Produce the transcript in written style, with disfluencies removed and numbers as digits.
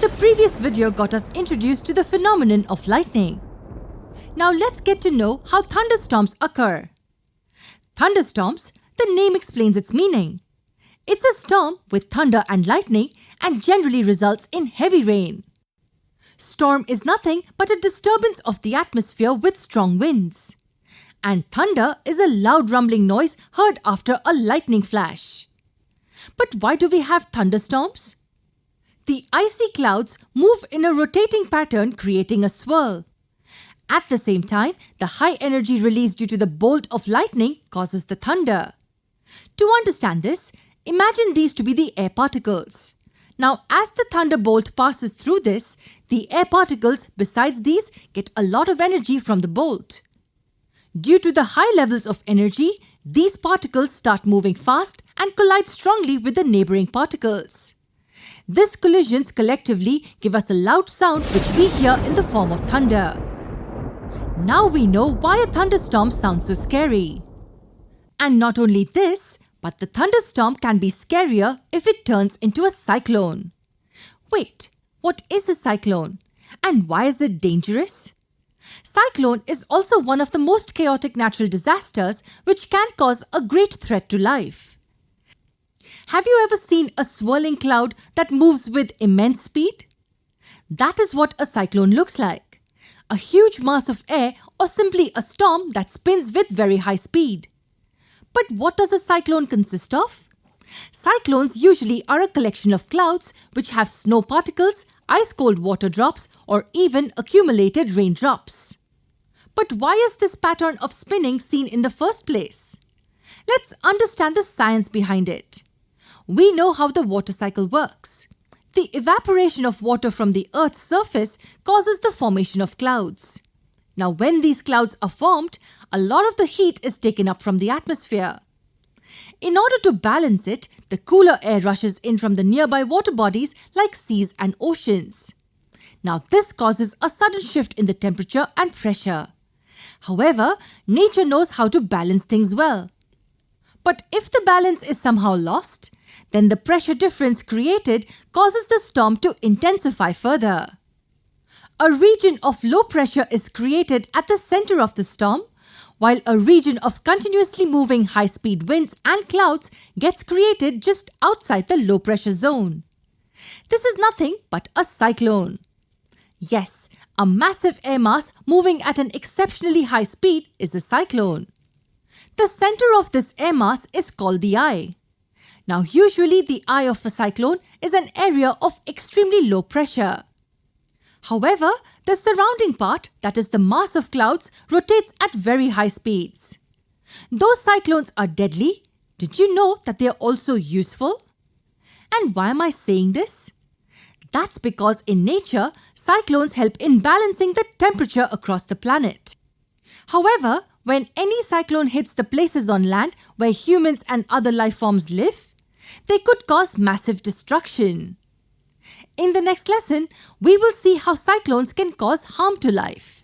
The previous video got us introduced to the phenomenon of lightning. Now let's get to know how thunderstorms occur. Thunderstorms, the name explains its meaning. It's a storm with thunder and lightning and generally results in heavy rain. Storm is nothing but a disturbance of the atmosphere with strong winds. And thunder is a loud rumbling noise heard after a lightning flash. But why do we have thunderstorms? The icy clouds move in a rotating pattern, creating a swirl. At the same time, the high energy released due to the bolt of lightning causes the thunder. To understand this, imagine these to be the air particles. Now, as the thunderbolt passes through this, the air particles besides these get a lot of energy from the bolt. Due to the high levels of energy, these particles start moving fast and collide strongly with the neighboring particles. These collisions collectively give us a loud sound which we hear in the form of thunder. Now we know why a thunderstorm sounds so scary. And not only this, but the thunderstorm can be scarier if it turns into a cyclone. Wait, what is a cyclone? And why is it dangerous? Cyclone is also one of the most chaotic natural disasters which can cause a great threat to life. Have you ever seen a swirling cloud that moves with immense speed? That is what a cyclone looks like. A huge mass of air or simply a storm that spins with very high speed. But what does a cyclone consist of? Cyclones usually are a collection of clouds which have snow particles, ice-cold water drops, or even accumulated raindrops. But why is this pattern of spinning seen in the first place? Let's understand the science behind it. We know how the water cycle works. The evaporation of water from the Earth's surface causes the formation of clouds. Now, when these clouds are formed, a lot of the heat is taken up from the atmosphere. In order to balance it, the cooler air rushes in from the nearby water bodies like seas and oceans. Now, this causes a sudden shift in the temperature and pressure. However, nature knows how to balance things well. But if the balance is somehow lost, then the pressure difference created causes the storm to intensify further. A region of low pressure is created at the center of the storm, while a region of continuously moving high-speed winds and clouds gets created just outside the low-pressure zone. This is nothing but a cyclone. Yes, a massive air mass moving at an exceptionally high speed is a cyclone. The center of this air mass is called the eye. Now, usually the eye of a cyclone is an area of extremely low pressure. However, the surrounding part, that is the mass of clouds, rotates at very high speeds. Though cyclones are deadly, did you know that they are also useful? And why am I saying this? That's because in nature, cyclones help in balancing the temperature across the planet. However, when any cyclone hits the places on land where humans and other life forms live, they could cause massive destruction. In the next lesson, we will see how cyclones can cause harm to life.